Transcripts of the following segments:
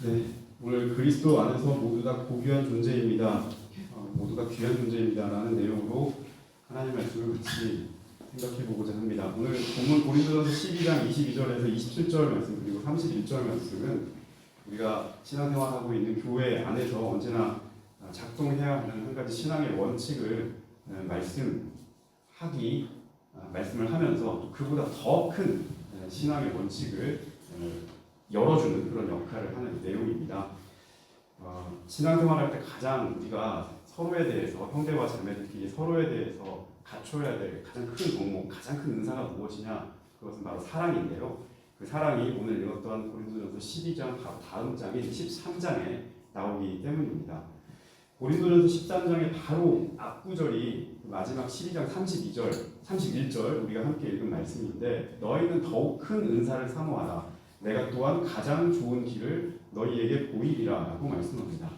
네, 오늘 그리스도 안에서 모두 다 고귀한 존재입니다. 모두가 귀한 존재입니다라는 내용으로 하나님의 말씀을 같이 생각해 보고자 합니다. 오늘 본문 고린도전서 12장 22절에서 27절 말씀 그리고 31절 말씀은 우리가 신앙생활하고 있는 교회 안에서 언제나 작동해야 하는 한 가지 신앙의 원칙을 말씀을 하면서 또 그보다 더 큰 신앙의 원칙을 열어주는 그런 역할을 하는 내용입니다. 신앙생활할 때 가장 우리가 서로에 대해서 형제와 자매들끼리 서로에 대해서 갖춰야 될 가장 큰 덕목, 가장 큰 은사가 무엇이냐? 그것은 바로 사랑인데요. 그 사랑이 오늘 읽었던 고린도전서 12장 바로 다음 장인 13장에 나오기 때문입니다. 고린도전서 13장의 바로 앞구절이 마지막 12장 31절 우리가 함께 읽은 말씀인데 너희는 더욱 큰 은사를 사모하라. 내가 또한 가장 좋은 길을 너희에게 보이리라 라고 말씀합니다.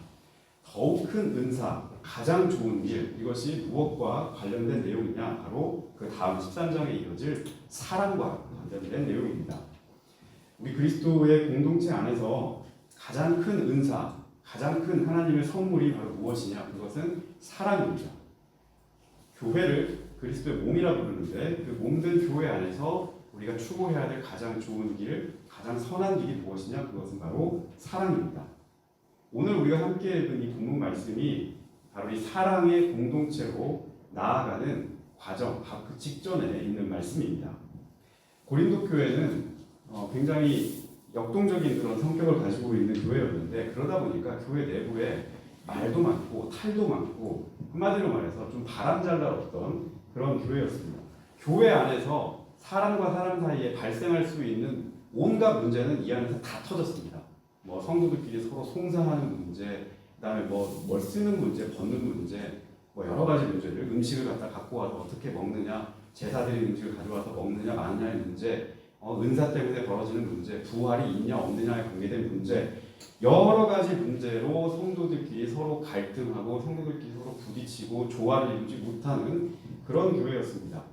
더욱 큰 은사, 가장 좋은 길, 이것이 무엇과 관련된 내용이냐? 바로 그 다음 13장에 이어질 사랑과 관련된 내용입니다. 우리 그리스도의 공동체 안에서 가장 큰 은사, 가장 큰 하나님의 선물이 바로 무엇이냐? 그것은 사랑입니다. 교회를 그리스도의 몸이라 부르는데 그 몸된 교회 안에서 우리가 추구해야 될 가장 좋은 길, 가장 선한 길이 무엇이냐? 그것은 바로 사랑입니다. 오늘 우리가 함께 읽은 이 본문 말씀이 바로 이 사랑의 공동체로 나아가는 과정, 그 직전에 있는 말씀입니다. 고린도 교회는 굉장히 역동적인 그런 성격을 가지고 있는 교회였는데 그러다 보니까 교회 내부에 말도 많고 탈도 많고 한마디로 말해서 좀 바람잘 날 없던 그런 교회였습니다. 교회 안에서 사람과 사람 사이에 발생할 수 있는 온갖 문제는 이 안에서 다 터졌습니다. 성도들끼리 서로 송사하는 문제, 그다음에 뭘 쓰는 문제, 벗는 문제, 여러 가지 문제들, 음식을 갖고 와서 어떻게 먹느냐, 제사드린 음식을 가져와서 먹느냐 마느냐의 문제, 은사 때문에 벌어지는 문제, 부활이 있냐 없느냐에 관계된 문제, 여러 가지 문제로 성도들끼리 서로 갈등하고 성도들끼리 서로 부딪히고 조화를 이루지 못하는 그런 교회였습니다.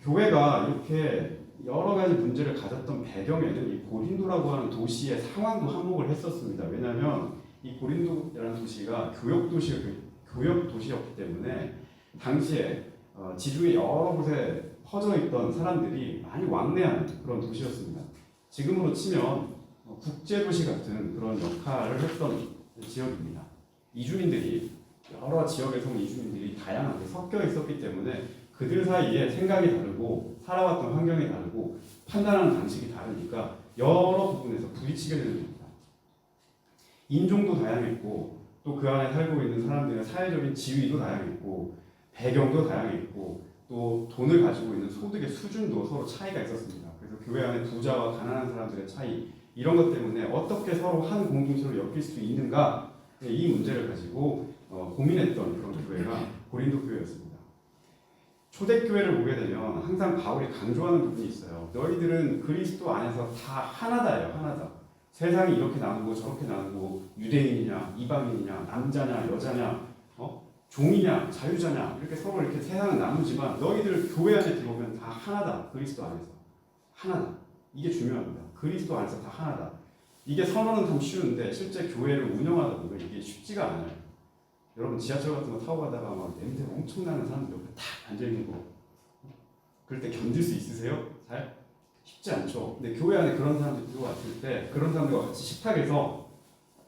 교회가 이렇게 여러 가지 문제를 가졌던 배경에는 이 고린도라고 하는 도시의 상황도 한몫을 했었습니다. 왜냐하면 이 고린도라는 도시가 교역 도시였기 때문에 당시에 지중해 여러 곳에 퍼져 있던 사람들이 많이 왕래하는 그런 도시였습니다. 지금으로 치면 국제도시 같은 그런 역할을 했던 지역입니다. 이주민들이 여러 지역에서 온 이주민들이 다양하게 섞여 있었기 때문에 그들 사이에 생각이 다르고 살아왔던 환경이 다르고 판단하는 방식이 다르니까 여러 부분에서 부딪히게 되는 겁니다. 인종도 다양했고 또 그 안에 살고 있는 사람들의 사회적인 지위도 다양했고 배경도 다양했고 또 돈을 가지고 있는 소득의 수준도 서로 차이가 있었습니다. 그래서 교회 안에 부자와 가난한 사람들의 차이 이런 것 때문에 어떻게 서로 한 공동체로 엮일 수 있는가 이 문제를 가지고 고민했던 그런 교회가 고린도 교회였습니다. 초대교회를 보게 되면 항상 바울이 강조하는 부분이 있어요. 너희들은 그리스도 안에서 다 하나다예요. 하나다. 세상이 이렇게 나누고 저렇게 나누고 유대인이냐 이방인이냐 남자냐 여자냐 종이냐 자유자냐 이렇게 서로 이렇게 세상은 나누지만 너희들 교회 안에 들어오면 다 하나다. 그리스도 안에서 하나다. 이게 중요합니다. 그리스도 안에서 다 하나다. 이게 선언은 참 쉬운데 실제 교회를 운영하다 보면 이게 쉽지가 않아요. 여러분 지하철 같은 거 타고 가다가 막 냄새 엄청 나는 사람들 옆에 탁 앉아있는 거 그럴 때 견딜 수 있으세요? 잘? 쉽지 않죠. 근데 교회 안에 그런 사람들 들어왔을 때 그런 사람들과 같이 식탁에서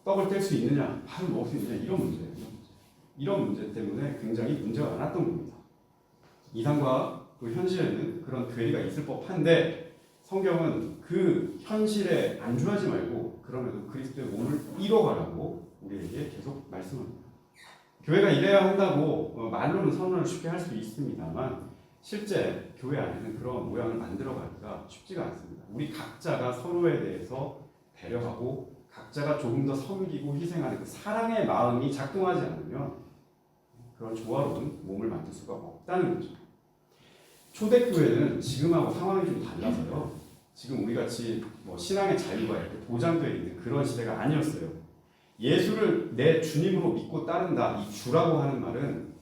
떡을 뗄 수 있느냐 밥을 먹을 수 있느냐 이런 문제 때문에 굉장히 문제가 많았던 겁니다. 이상과 그 현실에는 그런 괴리가 있을 법한데 성경은 그 현실에 안주하지 말고 그럼에도 그리스도의 몸을 이뤄가라고 우리에게 계속 말씀합니다. 교회가 이래야 한다고 말로는 선언을 쉽게 할 수 있습니다만 실제 교회 안에는 그런 모양을 만들어가기가 쉽지가 않습니다. 우리 각자가 서로에 대해서 배려하고 각자가 조금 더 섬기고 희생하는 그 사랑의 마음이 작동하지 않으면 그런 조화로운 몸을 만들 수가 없다는 거죠. 초대교회는 지금하고 상황이 좀 달라서요. 지금 우리같이 신앙의 자유가 이렇게 보장되어 있는 그런 시대가 아니었어요. 예수를 내 주님으로 믿고 따른다. 이 주라고 하는 말은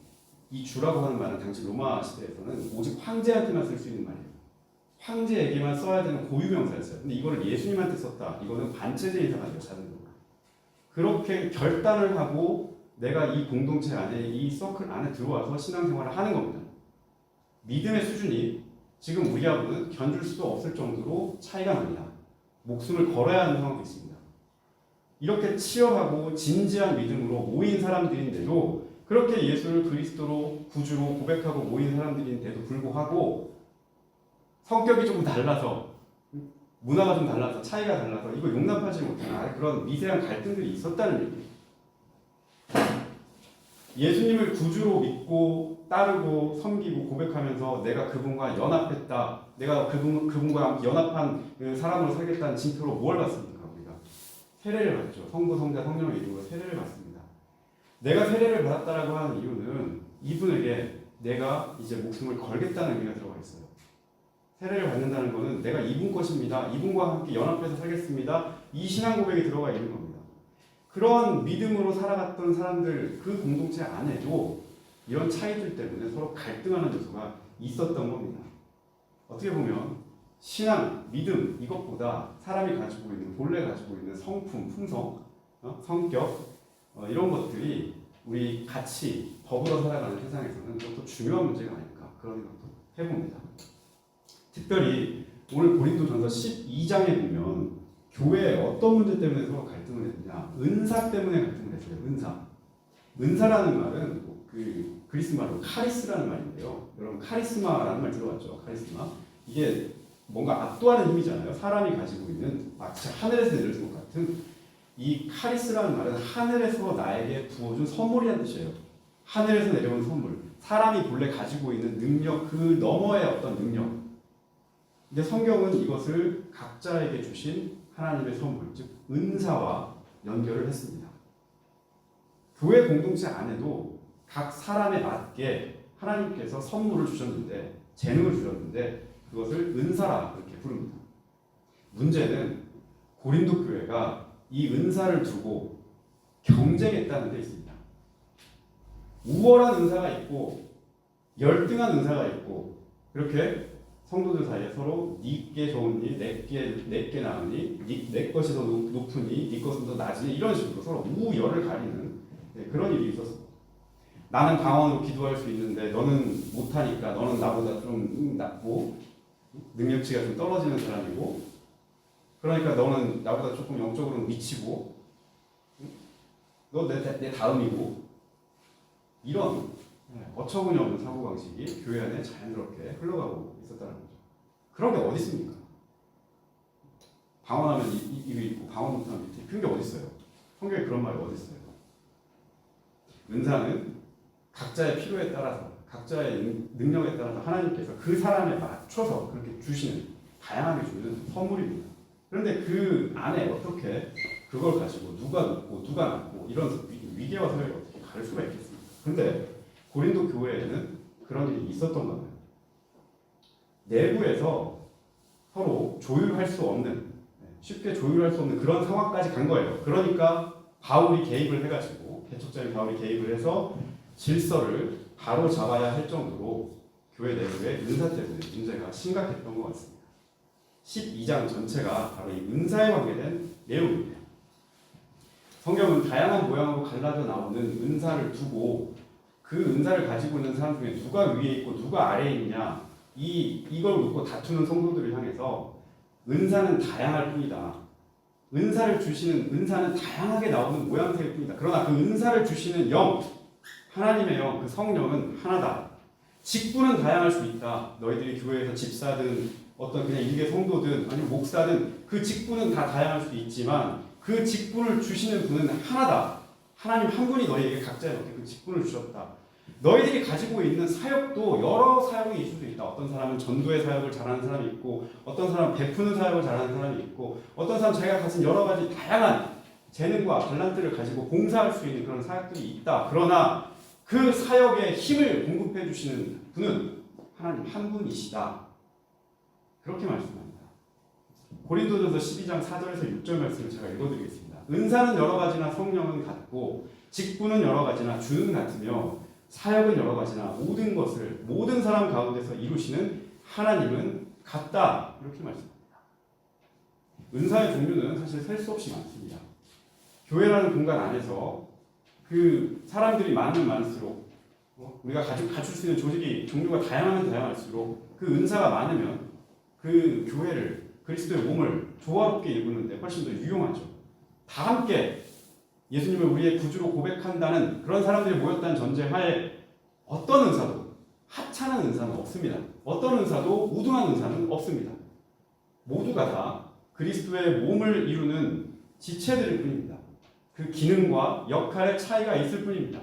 당시 로마 시대에서는 오직 황제한테만 쓸 수 있는 말이에요. 황제에게만 써야 되는 고유명사였어요. 근데 이거를 예수님한테 썼다. 이거는 반체제 인사가 되고 자는 겁니다. 그렇게 결단을 하고 내가 이 공동체 안에, 이 서클 안에 들어와서 신앙생활을 하는 겁니다. 믿음의 수준이 지금 우리하고는 견줄 수도 없을 정도로 차이가 납니다. 목숨을 걸어야 하는 상황도 있습니다. 이렇게 치열하고 진지한 믿음으로 모인 사람들인데도, 그렇게 예수를 그리스도로 구주로 고백하고 모인 사람들인데도 불구하고 성격이 조금 달라서, 문화가 좀 달라서, 차이가 달라서 이거 용납하지 못하는 그런 미세한 갈등들이 있었다는 얘기예요. 예수님을 구주로 믿고 따르고 섬기고 고백하면서 내가 그분과 연합했다, 내가 그분과 연합한 사람으로 살겠다는 징표로 뭘 받습니까? 우리가 세례를 받죠. 성부, 성자, 성령의 이름으로 세례를 받습니다. 내가 세례를 받았다라고 하는 이유는 이분에게 내가 이제 목숨을 걸겠다는 의미가 들어가 있어요. 세례를 받는다는 것은 내가 이분 것입니다, 이분과 함께 연합해서 살겠습니다, 이 신앙 고백이 들어가 있는 겁니다. 그런 믿음으로 살아갔던 사람들, 그 공동체 안에도 이런 차이들 때문에 서로 갈등하는 요소가 있었던 겁니다. 어떻게 보면 신앙, 믿음 이것보다 사람이 가지고 있는, 본래 가지고 있는 성품, 품성, 성격 이런 것들이 우리 같이 더불어 살아가는 세상에서는 또 중요한 문제가 아닐까, 그런 생각도 해봅니다. 특별히 오늘 고린도전서 12장에 보면 교회에 어떤 문제 때문에 서로 갈등을 했느냐, 은사 때문에 갈등을 했어요. 은사라는 말은 그 그리스 말로 카리스라는 말인데요. 여러분 카리스마라는 말 들어봤죠? 카리스마. 이게 뭔가 압도하는 힘이잖아요. 사람이 가지고 있는 마치 하늘에서 내려준 것 같은 이 카리스라는 말은 하늘에서 나에게 부어준 선물이라는 뜻이에요. 하늘에서 내려온 선물. 사람이 본래 가지고 있는 능력, 그 너머의 어떤 능력. 근데 성경은 이것을 각자에게 주신 하나님의 선물, 즉 은사와 연결을 했습니다. 교회 공동체 안에도 각 사람에 맞게 하나님께서 선물을 주셨는데, 재능을 주셨는데 그것을 은사라 그렇게 부릅니다. 문제는 고린도 교회가 이 은사를 두고 경쟁했다는 데 있습니다. 우월한 은사가 있고 열등한 은사가 있고, 그렇게 성도들 사이에 서로 네게 좋으니 내게 나으니 내 것이 더 높으니 네 것은 더 낮으니, 이런 식으로 서로 우열을 가리는 그런 일이 있었습니다. 나는 방언으로 기도할 수 있는데 너는 못하니까, 너는 나보다 좀 낮고 능력치가 좀 떨어지는 사람이고, 그러니까 너는 나보다 조금 영적으로 미치고 너 내 다음이고, 이런 어처구니 없는 사고방식이 교회 안에 자연스럽게 흘러가고 있었다는 거죠. 그런 게 어디 있습니까? 방언하면 입이 있고 방언 못하면 밑에, 그런 게 어디 있어요? 성경에 그런 말이 어디 있어요? 은사는 각자의 필요에 따라서, 각자의 능력에 따라서 하나님께서 그 사람에 맞춰서 그렇게 주시는, 다양하게 주는 선물입니다. 그런데 그 안에 어떻게 그걸 가지고 누가 높고 누가 낮고 이런 위계와 서열을 어떻게 가릴 수가 있겠습니까? 그런데 고린도 교회에는 그런 일이 있었던 거예요. 내부에서 서로 조율할 수 없는, 쉽게 조율할 수 없는 그런 상황까지 간 거예요. 그러니까 바울이 개입을 해가지고, 개척자인 바울이 개입을 해서 질서를 바로 잡아야 할 정도로 교회 내부의 은사 때문에 문제가 심각했던 것 같습니다. 12장 전체가 바로 이 은사에 관계된 내용입니다. 성경은 다양한 모양으로 갈라져 나오는 은사를 두고 그 은사를 가지고 있는 사람 중에 누가 위에 있고 누가 아래에 있냐, 이걸 놓고 다투는 성도들을 향해서 은사는 다양할 뿐이다. 은사를 주시는, 은사는 다양하게 나오는 모양새일 뿐이다. 그러나 그 은사를 주시는 영, 하나님의 영, 그 성령은 하나다. 직분은 다양할 수 있다. 너희들이 교회에서 집사든 어떤 그냥 일개 성도든 아니면 목사든 그 직분은 다 다양할 수도 있지만 그 직분을 주시는 분은 하나다. 하나님 한 분이 너희에게 각자에 맞게 그 직분을 주셨다. 너희들이 가지고 있는 사역도 여러 사역이 있을 수도 있다. 어떤 사람은 전도의 사역을 잘하는 사람이 있고, 어떤 사람은 베푸는 사역을 잘하는 사람이 있고, 어떤 사람은 자기가 가진 여러 가지 다양한 재능과 달란트를 가지고 봉사할 수 있는 그런 사역들이 있다. 그러나 그 사역에 힘을 공급해 주시는 분은 하나님 한 분이시다. 그렇게 말씀합니다. 고린도전서 12장 4절에서 6절 말씀을 제가 읽어드리겠습니다. 은사는 여러 가지나 성령은 같고, 직분은 여러 가지나 주는 같으며, 사역은 여러 가지나 모든 것을 모든 사람 가운데서 이루시는 하나님은 같다. 이렇게 말씀합니다. 은사의 종류는 사실 셀 수 없이 많습니다. 교회라는 공간 안에서 그 사람들이 많으면 많을수록 우리가 갖출 수 있는 조직이 종류가 다양하면 다양할수록 그 은사가 많으면 그 교회를 그리스도의 몸을 조화롭게 이루는데 훨씬 더 유용하죠. 다 함께 예수님을 우리의 구주로 고백한다는 그런 사람들이 모였다는 전제하에 어떤 은사도 하찮은 은사는 없습니다. 어떤 은사도 우등한 은사는 없습니다. 모두가 다 그리스도의 몸을 이루는 지체들일 뿐입니다. 그 기능과 역할의 차이가 있을 뿐입니다.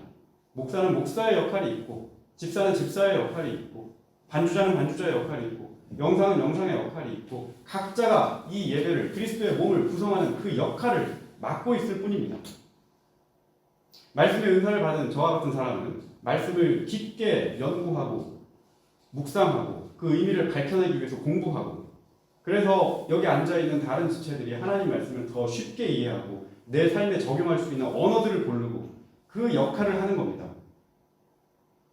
목사는 목사의 역할이 있고, 집사는 집사의 역할이 있고, 반주자는 반주자의 역할이 있고, 영상은 영상의 역할이 있고, 각자가 이 예배를 그리스도의 몸을 구성하는 그 역할을 맡고 있을 뿐입니다. 말씀의 은사를 받은 저와 같은 사람은 말씀을 깊게 연구하고 묵상하고 그 의미를 밝혀내기 위해서 공부하고, 그래서 여기 앉아있는 다른 지체들이 하나님 말씀을 더 쉽게 이해하고 내 삶에 적용할 수 있는 언어들을 고르고 그 역할을 하는 겁니다.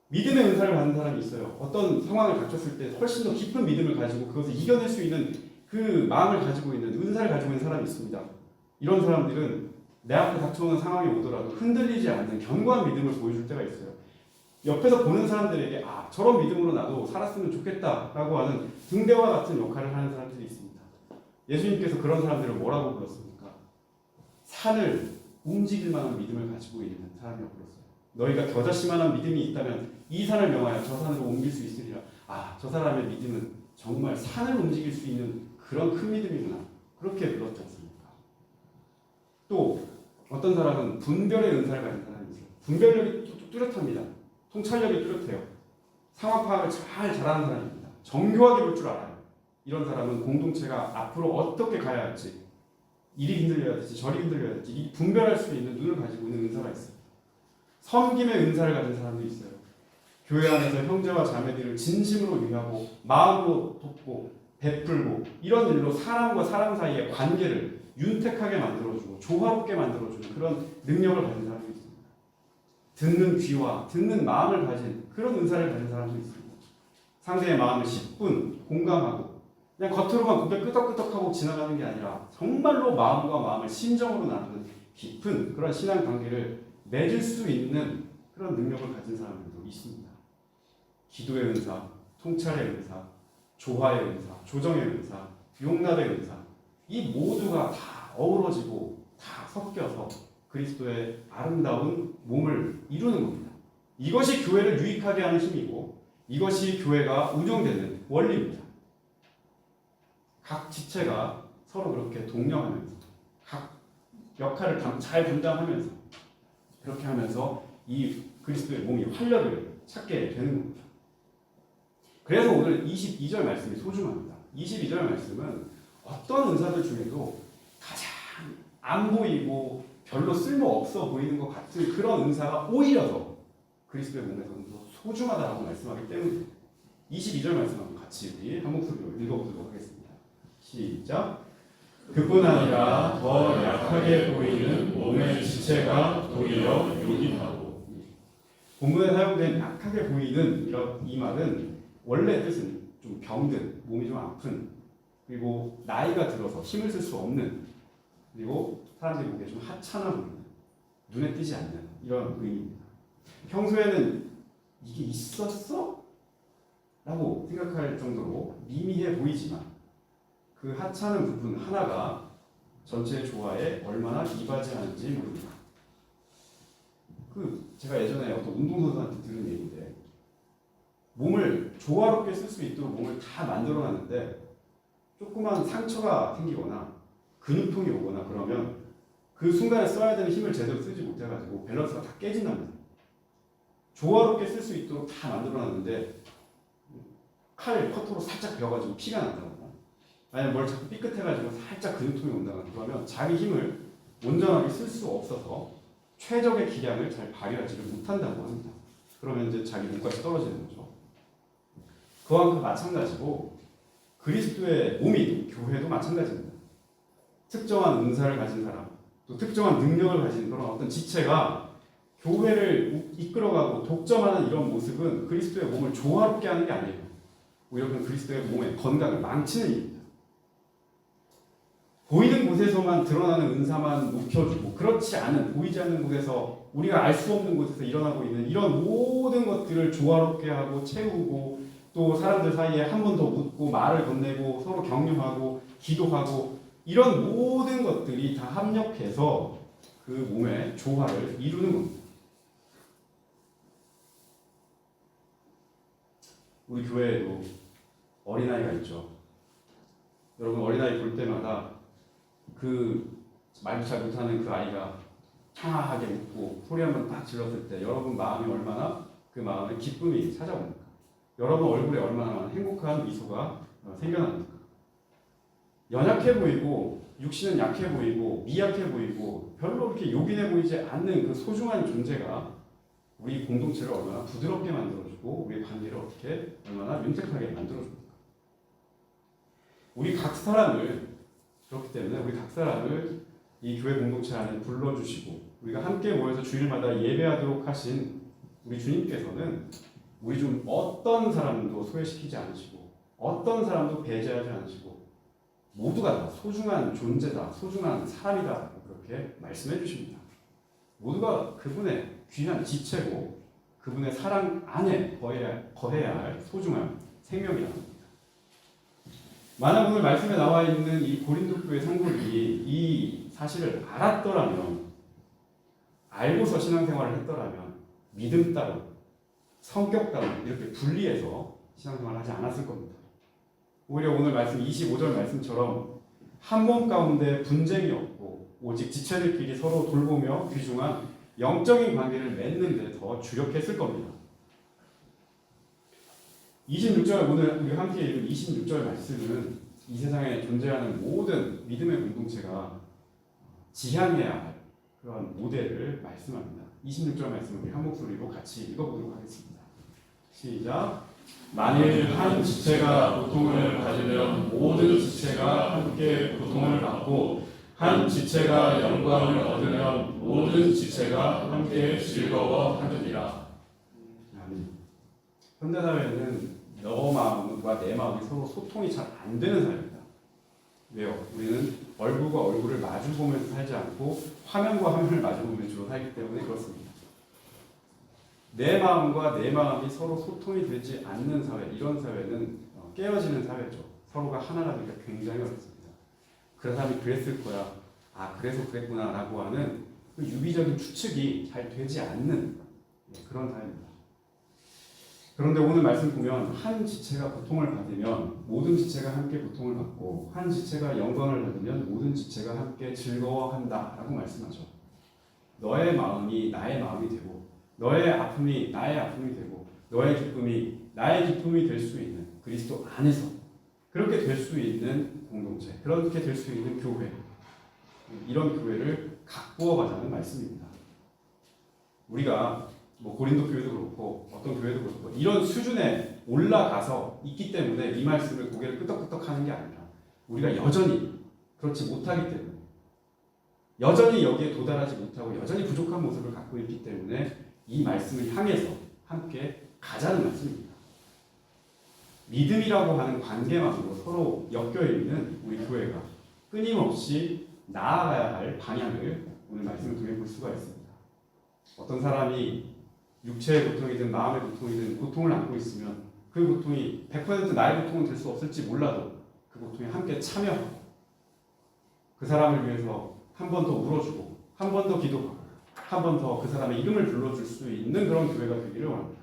믿음의 은사를 받는 사람이 있어요. 어떤 상황을 닥쳤을 때 훨씬 더 깊은 믿음을 가지고 그것을 이겨낼 수 있는 그 마음을 가지고 있는 은사를 가지고 있는 사람이 있습니다. 이런 사람들은 내 앞에 닥쳐오는 상황이 오더라도 흔들리지 않는 견고한 믿음을 보여줄 때가 있어요. 옆에서 보는 사람들에게 저런 믿음으로 나도 살았으면 좋겠다라고 하는 등대와 같은 역할을 하는 사람들이 있습니다. 예수님께서 그런 사람들을 뭐라고 불렀습니까? 산을 움직일 만한 믿음을 가지고 있는 사람이라고 불렀어요. 너희가 겨자씨만한 믿음이 있다면 이 산을 명하여 저 산으로 옮길 수 있으리라. 저 사람의 믿음은 정말 산을 움직일 수 있는 그런 큰 믿음이구나. 그렇게 불렀지 않습니까? 또 어떤 사람은 분별의 은사를 가진 사람이 있어요. 분별력이 뚜렷합니다. 통찰력이 뚜렷해요. 상황 파악을 잘하는 사람입니다. 정교하게 볼 줄 알아요. 이런 사람은 공동체가 앞으로 어떻게 가야 할지, 이리 흔들려야 될지 저리 흔들려야 될지 분별할 수 있는 눈을 가지고 있는 은사가 있어요. 섬김의 은사를 가진 사람도 있어요. 교회 안에서 형제와 자매들을 진심으로 위하고 마음으로 돕고 베풀고 이런 일로 사람과 사람 사이의 관계를 윤택하게 만들어주고 조화롭게 만들어주는 그런 능력을 가진 사람도 있습니다. 듣는 귀와 듣는 마음을 가진 그런 은사를 가진 사람도 있습니다. 상대의 마음을 10분 공감하고 그냥 겉으로만 고개 끄덕끄덕하고 지나가는 게 아니라 정말로 마음과 마음을 심정으로 나누는 깊은 그런 신앙 관계를 맺을 수 있는 그런 능력을 가진 사람들도 있습니다. 기도의 은사, 통찰의 은사, 조화의 은사, 조정의 은사, 용납의 은사, 이 모두가 다 어우러지고 다 섞여서 그리스도의 아름다운 몸을 이루는 겁니다. 이것이 교회를 유익하게 하는 힘이고 이것이 교회가 운영되는 원리입니다. 각 지체가 서로 그렇게 동령하면서 각 역할을 잘 분담하면서 그렇게 하면서 이 그리스도의 몸이 활력을 찾게 되는 겁니다. 그래서 오늘 22절 말씀이 소중합니다. 22절 말씀은 어떤 은사들 중에도 가장 안 보이고 별로 쓸모없어 보이는 것 같은 그런 은사가 오히려 더 그리스도의 몸에서는 더 소중하다고 말씀하기 때문에 22절 말씀 한번 같이 우리 한 목소리로 읽어보도록 하겠습니다. 시작. 그뿐 아니라 더 약하게 보이는 몸의 지체가 도리어 요긴하고. 본문에 사용된 약하게 보이는 이 말은 원래 뜻은 좀 병든, 몸이 좀 아픈, 그리고 나이가 들어서 힘을 쓸 수 없는, 그리고 사람들이 보기에 좀 하찮아 보이는, 눈에 띄지 않는 이런 의미입니다. 평소에는 이게 있었어? 라고 생각할 정도로 미미해 보이지만 그 하찮은 부분 하나가 전체 조화에 얼마나 이바지하는지 모릅니다. 제가 예전에 어떤 운동선수한테 들은 얘기인데 몸을 조화롭게 쓸 수 있도록 몸을 다 만들어놨는데 조그만 상처가 생기거나 근육통이 오거나 그러면 그 순간에 써야 되는 힘을 제대로 쓰지 못해가지고 밸런스가 다 깨진답니다. 조화롭게 쓸 수 있도록 다 만들어놨는데 커터로 살짝 베어가지고 피가 난다거나 아니면 뭘 자꾸 삐끗해가지고 살짝 근육통이 온다거나 그러면 자기 힘을 온전하게 쓸 수 없어서 최적의 기량을 잘 발휘하지를 못한다고 합니다. 그러면 이제 자기 몸까지 떨어지는 거죠. 그와 마찬가지고 그리스도의 몸이 교회도 마찬가지입니다. 특정한 은사를 가진 사람, 또 특정한 능력을 가진 그런 어떤 지체가 교회를 이끌어가고 독점하는 이런 모습은 그리스도의 몸을 조화롭게 하는 게 아니에요. 오히려 그리스도의 몸의 건강을 망치는 일입니다. 보이는 곳에서만 드러나는 은사만 높여주고 그렇지 않은 보이지 않는 곳에서 우리가 알 수 없는 곳에서 일어나고 있는 이런 모든 것들을 조화롭게 하고 채우고 또 사람들 사이에 한 번 더 묻고 말을 건네고 서로 격려하고 기도하고 이런 모든 것들이 다 합력해서 그 몸의 조화를 이루는 겁니다. 우리 교회에도 어린아이가 있죠. 여러분 어린아이 볼 때마다 그 말도 잘 못하는 그 아이가 창하게 웃고 소리 한번 딱 질렀을 때 여러분 마음이 얼마나 그 마음에 기쁨이 찾아옵니까? 여러분 얼굴에 얼마나 행복한 미소가 생겨납니까? 연약해 보이고 육신은 약해 보이고 미약해 보이고 별로 그렇게 요긴해 보이지 않는 그 소중한 존재가 우리 공동체를 얼마나 부드럽게 만들어주고 우리 관계를 어떻게 얼마나 윤택하게 만들어줍니까? 우리 각 사람을 그렇기 때문에 우리 각 사람을 이 교회 공동체 안에 불러주시고 우리가 함께 모여서 주일마다 예배하도록 하신 우리 주님께서는 우리 중 어떤 사람도 소외시키지 않으시고 어떤 사람도 배제하지 않으시고 모두가 다 소중한 존재다, 소중한 사람이다 그렇게 말씀해 주십니다. 모두가 그분의 귀한 지체고 그분의 사랑 안에 거해야 할 소중한 생명이라고 합니다. 만약 오늘 말씀에 나와 있는 이 고린도 교회 성도들이 이 사실을 알았더라면 알고서 신앙생활을 했더라면 믿음 따로 성격 따로 이렇게 분리해서 신앙생활을 하지 않았을 겁니다. 오히려 오늘 말씀 25절 말씀처럼 한 몸 가운데 분쟁이 없고 오직 지체들끼리 서로 돌보며 귀중한 영적인 관계를 맺는 데 더 주력했을 겁니다. 26절 오늘 우리 함께 읽은 26절 말씀은 이 세상에 존재하는 모든 믿음의 공동체가 지향해야 할 그런 모델을 말씀합니다. 26절 말씀을 우리 한 목소리로 같이 읽어보도록 하겠습니다. 시작. 만일 한 지체가 고통을 받으면 모든 지체가 함께 고통을 받고 한 지체가 영광을 얻으면 모든 지체가 함께 즐거워하느니라. 현대사회는 너 마음과 내 마음이 서로 소통이 잘 안 되는 사회입니다. 왜요? 우리는 얼굴과 얼굴을 마주 보면서 살지 않고 화면과 화면을 마주 보면서 주로 살기 때문에 그렇습니다. 내 마음과 내 마음이 서로 소통이 되지 않는 사회, 이런 사회는 깨어지는 사회죠. 서로가 하나가 되기가 굉장히 어렵습니다. 그 사람이 그랬을 거야. 아, 그래서 그랬구나 라고 하는 그 유비적인 추측이 잘 되지 않는 그런 사회입니다. 그런데 오늘 말씀 보면 한 지체가 고통을 받으면 모든 지체가 함께 고통을 받고 한 지체가 영광을 받으면 모든 지체가 함께 즐거워한다 라고 말씀하죠. 너의 마음이 나의 마음이 되고 너의 아픔이 나의 아픔이 되고 너의 기쁨이 나의 기쁨이 될 수 있는 그리스도 안에서 그렇게 될 수 있는 공동체, 그렇게 될 수 있는 교회, 이런 교회를 가꾸어 가자는 말씀입니다. 우리가 고린도 교회도 그렇고 어떤 교회도 그렇고 이런 수준에 올라가서 있기 때문에 이 말씀을 고개를 끄덕끄덕 하는 게 아니라 우리가 여전히 그렇지 못하기 때문에 여전히 여기에 도달하지 못하고 여전히 부족한 모습을 갖고 있기 때문에 이 말씀을 향해서 함께 가자는 말씀입니다. 믿음이라고 하는 관계만으로 서로 엮여있는 우리 교회가 끊임없이 나아가야 할 방향을 오늘 말씀을 통해 볼 수가 있습니다. 어떤 사람이 육체의 고통이든 마음의 고통이든 고통을 안고 있으면 그 고통이 100% 나의 고통은 될 수 없을지 몰라도 그 고통에 함께 참여하고 그 사람을 위해서 한 번 더 울어주고 한 번 더 기도하고 한 번 더 그 사람의 이름을 불러줄 수 있는 그런 교회가 되기를 원합니다.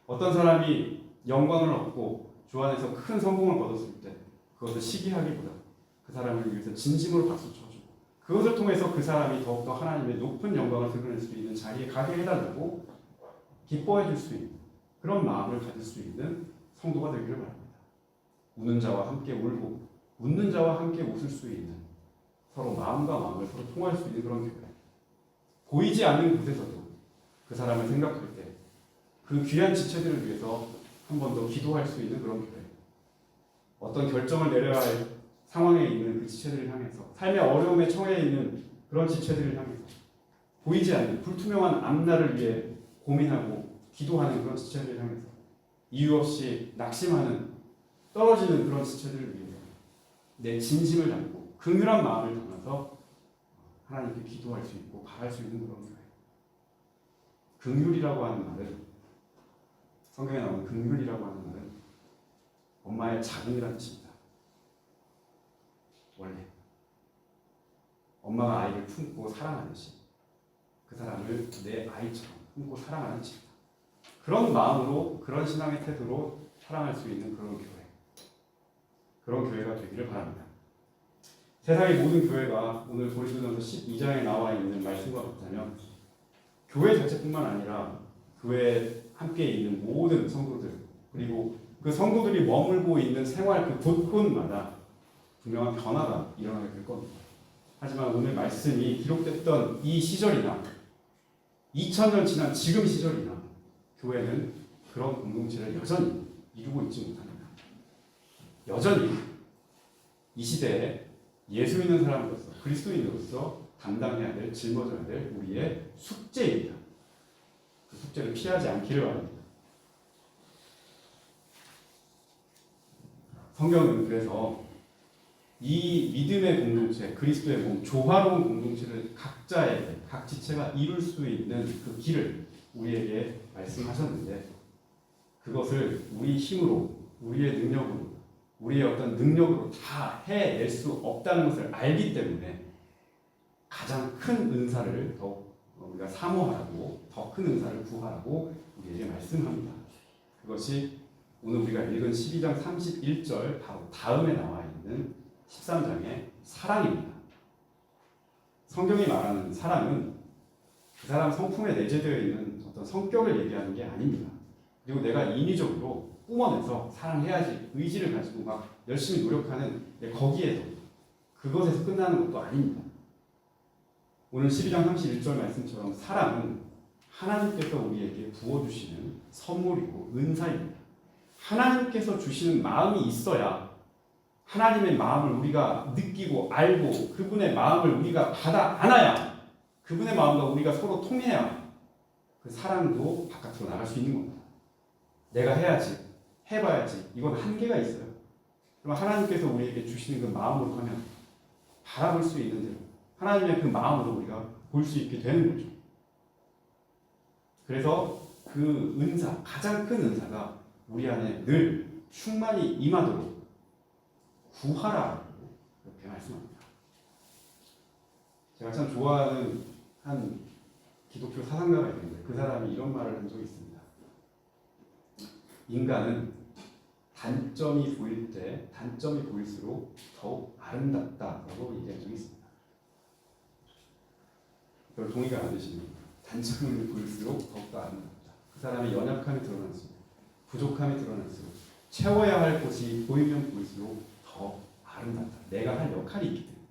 어떤 사람이 영광을 얻고 주 안에서 큰 성공을 거뒀을 때 그것을 시기하기보다 그 사람을 위해서 진심으로 박수 쳐주고 그것을 통해서 그 사람이 더욱더 하나님의 높은 영광을 드러낼 수 있는 자리에 가게 해달라고 기뻐해 줄 수 있는 그런 마음을 가질 수 있는 성도가 되기를 바랍니다. 우는 자와 함께 울고 웃는 자와 함께 웃을 수 있는 서로 마음과 마음을 서로 통할 수 있는 그런 교회. 보이지 않는 곳에서도 그 사람을 생각할 때 그 귀한 지체들을 위해서 한 번 더 기도할 수 있는 그런 교회. 어떤 결정을 내려야 할 상황에 있는 그 지체들을 향해서 삶의 어려움에 처해 있는 그런 지체들을 향해서 보이지 않는 불투명한 앞날을 위해 고민하고 기도하는 그런 지체들을 향해서 이유 없이 낙심하는 떨어지는 그런 지체들을 위해서 내 진심을 담고 긍휼한 마음을 담아서 하나님께 기도할 수 있고 바랄 수 있는 그런 교회. 긍휼이라고 하는 말은, 성경에 나오는 긍휼이라고 하는 말은 엄마의 자궁이라는 뜻입니다. 원래 엄마가 아이를 품고 사랑하듯이 그 사람을 내 아이처럼 품고 사랑하는 것입니다. 그런 마음으로, 그런 신앙의 태도로 사랑할 수 있는 그런 교회, 그런 교회가 되기를 바랍니다. 세상의 모든 교회가 오늘 고린도전서 12장에 나와 있는 말씀과 같다면 교회 자체뿐만 아니라 교회에 함께 있는 모든 성도들, 그리고 그 성도들이 머물고 있는 생활 그 곳곳마다 분명한 변화가 일어나게 될 겁니다. 하지만 오늘 말씀이 기록됐던 이 시절이나 2000년 지난 지금 시절이나 교회는 그런 공동체를 여전히 이루고 있지 못합니다. 여전히 이 시대에 예수 믿는 사람으로서, 그리스도인으로서 담당해야 될, 짊어져야 될 우리의 숙제입니다. 그 숙제를 피하지 않기를 바랍니다. 성경은 그래서 이 믿음의 공동체, 그리스도의 몸, 조화로운 공동체를 각자의, 각 지체가 이룰 수 있는 그 길을 우리에게 말씀하셨는데, 그것을 우리 힘으로, 우리의 능력으로, 우리의 어떤 능력으로 다 해낼 수 없다는 것을 알기 때문에 가장 큰 은사를 더욱 우리가 사모하라고, 더 큰 은사를 구하라고 우리에게 말씀합니다. 그것이 오늘 우리가 읽은 12장 31절 바로 다음에 나와 있는 13장의 사랑입니다. 성경이 말하는 사랑은 그 사람 성품에 내재되어 있는 어떤 성격을 얘기하는 게 아닙니다. 그리고 내가 인위적으로 뿜어내서 사랑해야지 의지를 가지고 막 열심히 노력하는 거기에서, 그것에서 끝나는 것도 아닙니다. 오늘 12장 31절 말씀처럼 사랑은 하나님께서 우리에게 부어주시는 선물이고 은사입니다. 하나님께서 주시는 마음이 있어야, 하나님의 마음을 우리가 느끼고 알고 그분의 마음을 우리가 받아 안아야, 그분의 마음과 우리가 서로 통해야 그 사랑도 바깥으로 나갈 수 있는 겁니다. 내가 해야지, 해봐야지, 이건 한계가 있어요. 그럼 하나님께서 우리에게 주시는 그 마음으로 하면 바라볼 수 있는 대로 하나님의 그 마음으로 우리가 볼 수 있게 되는 거죠. 그래서 그 은사, 가장 큰 은사가 우리 안에 늘 충만히 임하도록 구하라고 이렇게 말씀합니다. 제가 참 좋아하는 한 기독교 사상가가 있는데 그 사람이 이런 말을 한 적이 있습니다. 인간은 단점이 보일 때, 단점이 보일수록 더욱 아름답다라고 얘기한 적이 있습니다. 별 동의가 안 되시면 단점을 보일수록 더욱더 아름답다. 그 사람의 연약함이 드러날수록, 부족함이 드러날수록, 채워야 할 것이 보이면 보일수록 더 아름답다. 내가 할 역할이 있기 때문에,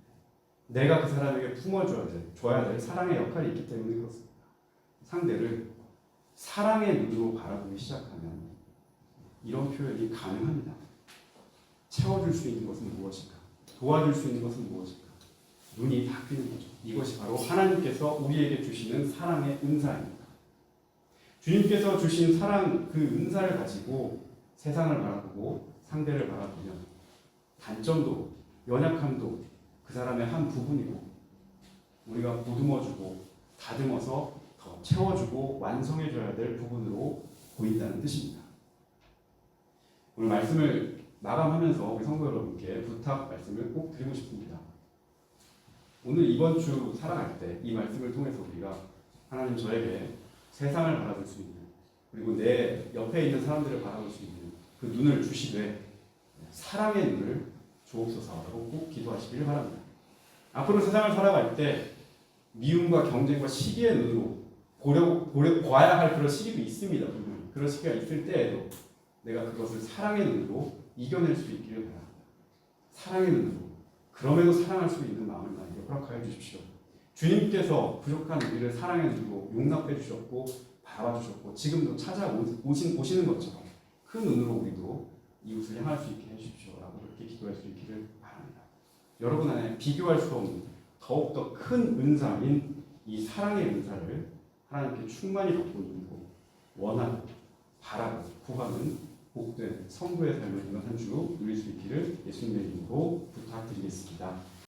내가 그 사람에게 줘야 될 사랑의 역할이 있기 때문에 그렇습니다. 상대를 사랑의 눈으로 바라보기 시작하면 이런 표현이 가능합니다. 채워줄 수 있는 것은 무엇인가? 도와줄 수 있는 것은 무엇인가? 눈이 바뀌는 거죠. 이것이 바로 하나님께서 우리에게 주시는 사랑의 은사입니다. 주님께서 주신 사랑, 그 은사를 가지고 세상을 바라보고 상대를 바라보면 단점도, 연약함도 그 사람의 한 부분이고, 우리가 보듬어주고 다듬어서 더 채워주고 완성해줘야 될 부분으로 보인다는 뜻입니다. 오늘 말씀을 마감하면서 우리 성도 여러분께 부탁 말씀을 꼭 드리고 싶습니다. 오늘 이번 주 살아갈 때 이 말씀을 통해서 우리가 하나님 저에게 세상을 바라볼 수 있는, 그리고 내 옆에 있는 사람들을 바라볼 수 있는 그 눈을 주시되 사랑의 눈을 주옵소서라고 꼭 기도하시기를 바랍니다. 앞으로 세상을 살아갈 때 미움과 경쟁과 시기의 눈으로 봐야 할 그런 시기도 있습니다. 그런 시기가 있을 때에도 내가 그것을 사랑의 눈으로 이겨낼 수 있기를 바랍니다. 사랑의 눈으로, 그럼에도 사랑할 수 있는 마음을 나에게 허락하여 주십시오. 주님께서 부족한 우리를 사랑의 눈으로 용납해 주셨고 바라봐 주셨고 지금도 찾아오시는 것처럼 큰 눈으로 우리도 이웃을 향할 수 있게 해주십시오라고 그렇게 기도할 수 있기를 바랍니다. 여러분 안에 비교할 수 없는 더욱더 큰 은사인 이 사랑의 은사를 하나님께 충만히 받고 있고 원하고 바라고 구하는 복된 성도의 삶을 이런 한 주 누릴 수 있기를 예수님의 이름으로 부탁드리겠습니다.